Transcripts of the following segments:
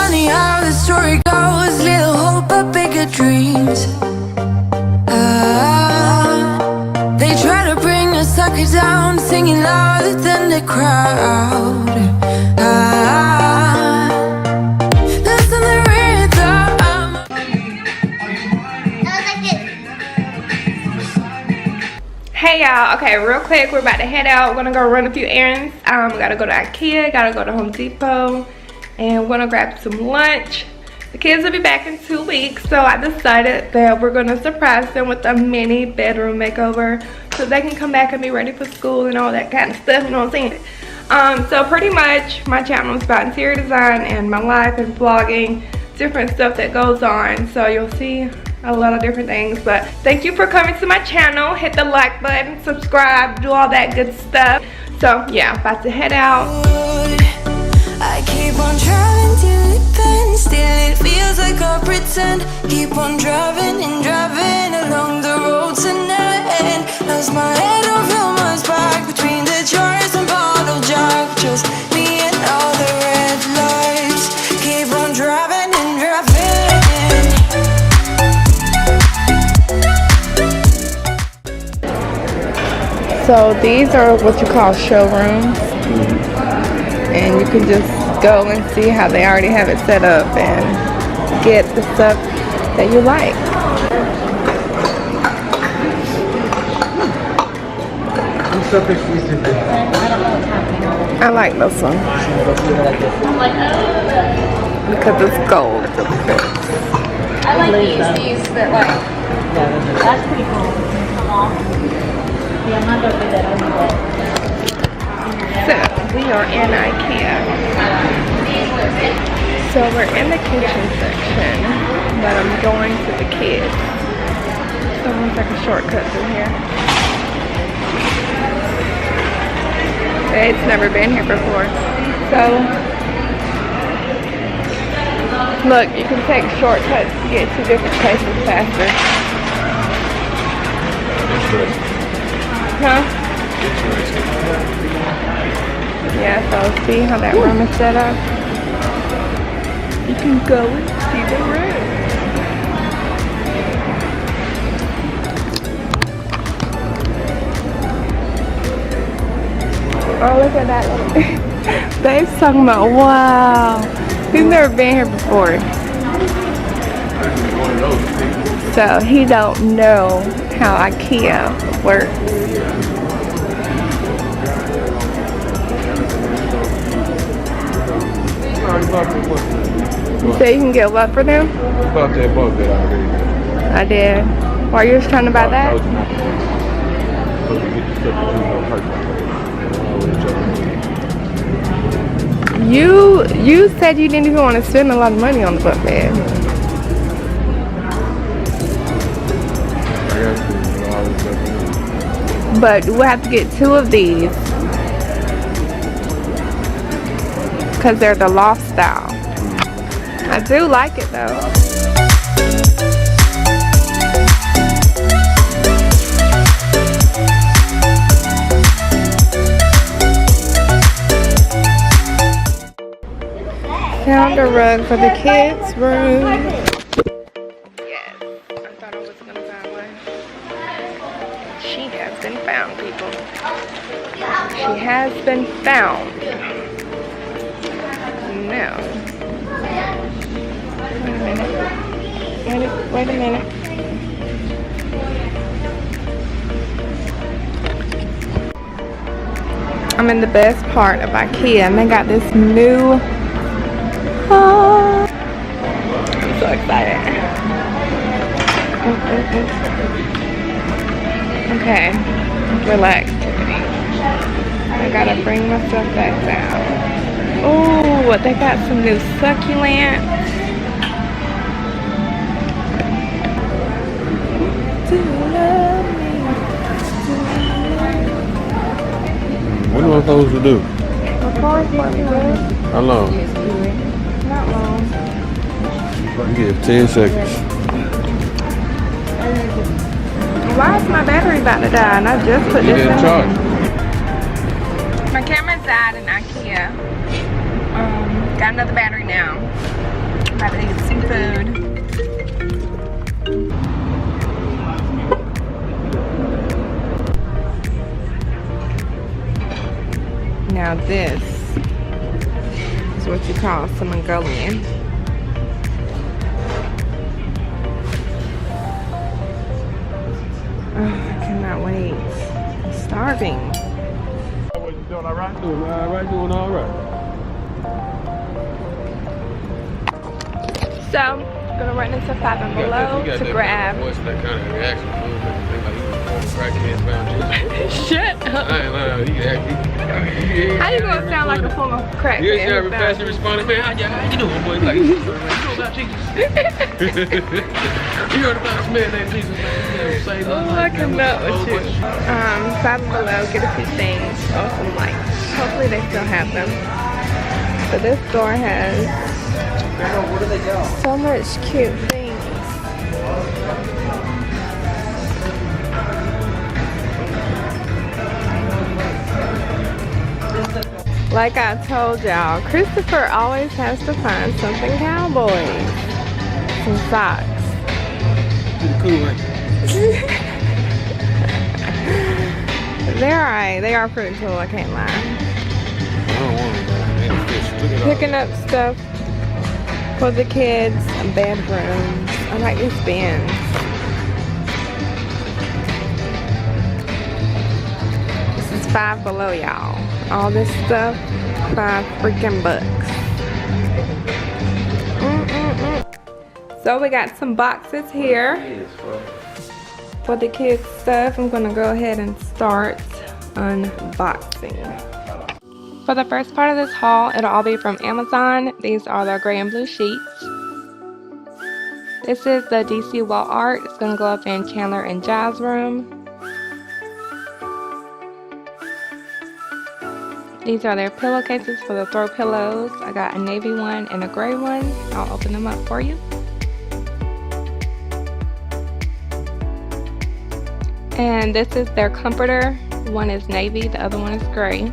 funny how the story goes. Little hope but bigger dreams. They try to bring a sucker down, singing louder than the crowd. Listen to the rhythm. Hey y'all, okay, real quick, we're about to head out. We're gonna go run a few errands. We gotta go to Ikea, gotta go to Home Depot, and we're gonna grab some lunch. The kids will be back in 2 weeks, so I decided that we're gonna surprise them with a mini bedroom makeover so they can come back and be ready for school and all that kind of stuff, you know what I'm saying? So pretty much my channel is about interior design and my life and vlogging, different stuff that goes on, so you'll see a lot of different things. But thank you for coming to my channel. Hit the like button, subscribe, do all that good stuff. So yeah, about to head out. I keep on driving till it bends, still it feels like I pretend. Keep on driving and driving along the road tonight. Lost my head over my back between the jars and bottle jack. Just me and all the red lights. Keep on driving and driving. So these are what you call showrooms, and you can just go and see how they already have it set up and get the stuff that you like. I like this one because it's gold. I like these that like, that's pretty cool. Yeah, I'm not gonna do that on the bed. So we are in Ikea. So we're in the kitchen section, but I'm going to the kids. So I'm gonna take a shortcut through here. It's never been here before. So look, you can take shortcuts to get to different places faster. Huh? Yeah, so see how that room is set up? You can go and see the room. Oh, look at that. Babe's talking about, wow. He's never been here before. So he don't know how Ikea works. So you can get what for them? Bought that boat that I I did. Why you was trying to buy that? You said you didn't even want to spend a lot of money on the book bed. But we'll have to get 2 of these because they're the loft style. I do like it though. Found a rug for the kids' room. Yes, I thought I was gonna find one. She has been found, people. She has been found. No. Wait a minute. I'm in the best part of Ikea and they got this new, I'm so excited. Okay, relax. I gotta bring myself back down. Oh, they got some new succulents. What am I supposed to do? Record for me, Will. How long? Not long. You get 10 seconds. Why is my battery about to die? And I just put You this didn't in. charge. My camera died in Ikea. Got another battery now. this. It's what you call some Mongolian. Oh, I cannot wait. I'm starving. What you doing all right? Doing all right, doing all right. So, I'm gonna run into Five and Below to grab. What's that kind of reaction? Shut up. I ain't lying. How you gonna sound like a former crackhead? You should have fast responding, man. How you doing, boy? Like, you know about Jesus? You heard about this man named Jesus, man? Oh, I cannot with you. Five and Below, get a few things. Awesome lights. Hopefully they still have them. So this store has so much cute things. Like I told y'all, Christopher always has to find something cowboy. Some socks. Pretty cool, right? They're alright. They are pretty cool, I can't lie. I don't want it, man. Picking up stuff for the kids, bedrooms. I like these bins. This is Five Below, y'all. All this stuff, $5 freaking bucks. So we got some boxes here for the kids stuff. I'm gonna go ahead and start unboxing. For the first part of this haul, it'll all be from Amazon. These are the gray and blue sheets. This is the DC wall art. It's gonna go up in Chandler and Jai's room. These are their pillowcases for the throw pillows. I got a navy one and a gray one. I'll open them up for you. And this is their comforter. One is navy, the other one is gray.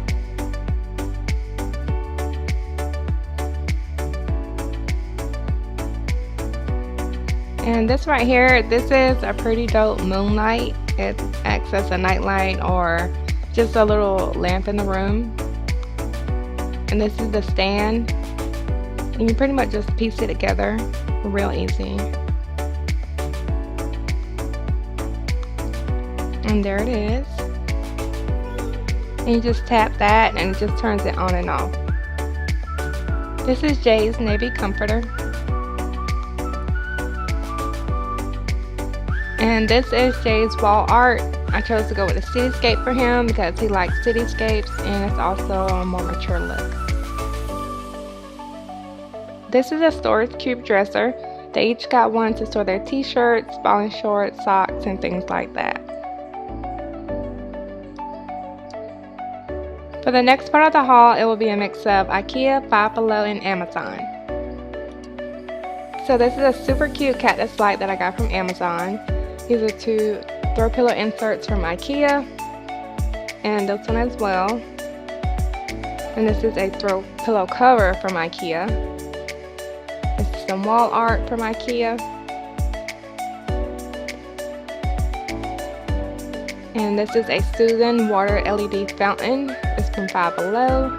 And this right here, this is a pretty dope moonlight. It acts as a nightlight or just a little lamp in the room. And this is the stand. And you pretty much just piece it together real easy. And there it is. And you just tap that and it just turns it on and off. This is Jay's navy comforter. And this is Jay's wall art. I chose to go with a cityscape for him because he likes cityscapes and it's also a more mature look. This is a storage cube dresser. They each got one to store their t-shirts, ball and shorts, socks, and things like that. For the next part of the haul, it will be a mix of Ikea, Five Below, and Amazon. So this is a super cute cactus light that I got from Amazon. These are two throw pillow inserts from Ikea, and this one as well. And this is a throw pillow cover from Ikea. This is some wall art from Ikea. And this is a Susan water LED fountain. It's from Five Below.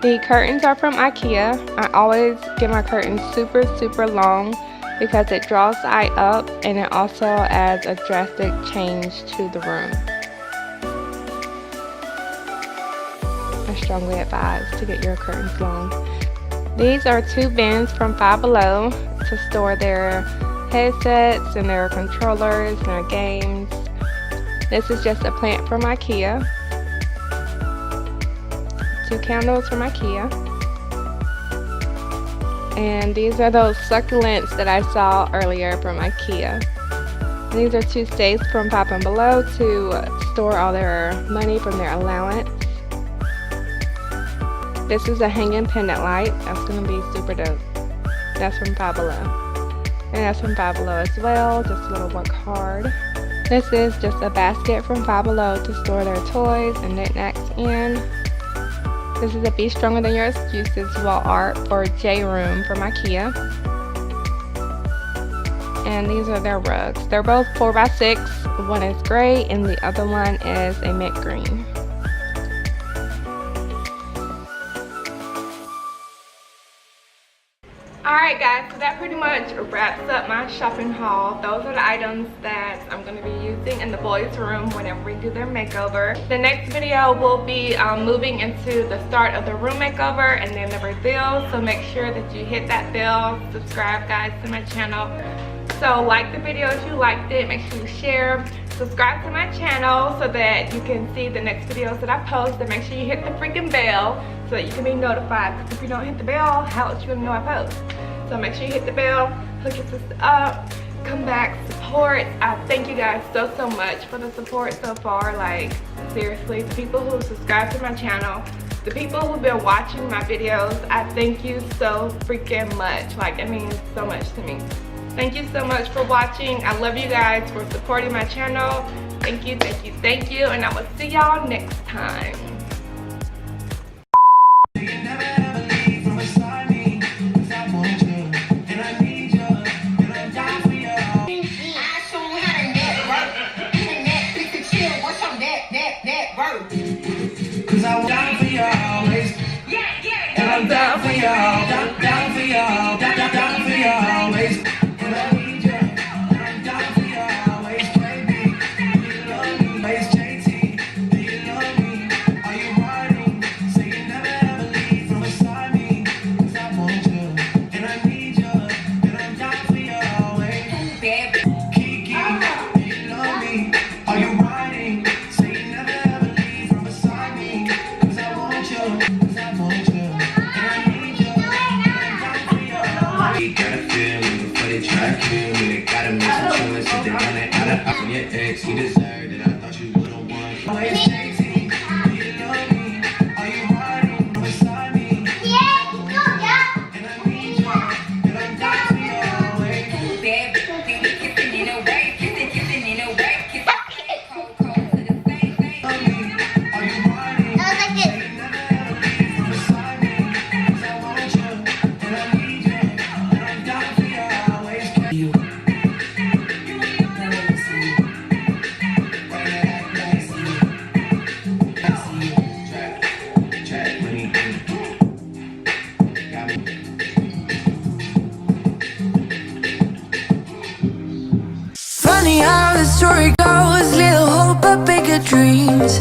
The curtains are from Ikea. I always get my curtains super long because it draws the eye up and it also adds a drastic change to the room. I strongly advise to get your curtains long. These are two bins from Five Below to store their headsets and their controllers and their games. This is just a plant from Ikea. Two candles from Ikea. And these are those succulents that I saw earlier from Ikea. And these are two safes from Five and Below to store all their money from their allowance. This is a hanging pendant light. That's going to be super dope. That's from Five Below. And that's from Five Below as well. Just a little work hard. This is just a basket from Five Below to store their toys and knickknacks in. This is a Be Stronger Than Your Excuses wall art for J Room from Ikea. And these are their rugs. They're both 4x6. One is gray and the other one is a mint green. Alright guys, so that pretty much wraps up my shopping haul. Those are the items that I'm going to be using in the boys' room whenever we do their makeover. The next video will be moving into the start of the room makeover and then the reveal. So make sure that you hit that bell, subscribe guys to my channel. So like the video if you liked it, make sure you share, subscribe to my channel so that you can see the next videos that I post, and make sure you hit the freaking bell so that you can be notified, because if you don't hit the bell, how else you gonna know I post? So make sure you hit the bell, hook your sister up, come back, support. I thank you guys so much for the support so far. Like seriously, the people who subscribe to my channel, the people who've been watching my videos, I thank you so freaking much. Like it means so much to me. Thank you so much for watching. I love you guys for supporting my channel. Thank you, thank you, thank you, and I will see y'all next time. Cause I'm down for you always. And I'm down for y'all, down for y'all, down for y'all always. And I need you, and I'm down for you always. Baby, do you love me? Always JT, do you love me? Are you riding? Say you never ever leave from beside me. Cause I want you, and I need you, and I'm down for you always. Kiki, do you love me? Are you riding? Say you never ever leave from beside me. Cause I want you, cause I want you. Got a feeling before they try to kill me. They gotta make some choices. They running out of from your ex. You deserved it. I thought you would've won. Always chasing. Do you love me? Are you riding beside me? Yeah, go, yeah. And I need you. And I'm down for you always. Bad bitch, kissing in a way, kissing in a way, kissing cold to the same thing. Are you riding? I was like this. You never ever leave from beside me. Cause I want you. And I need you. Funny how the story goes, little hope but bigger dreams.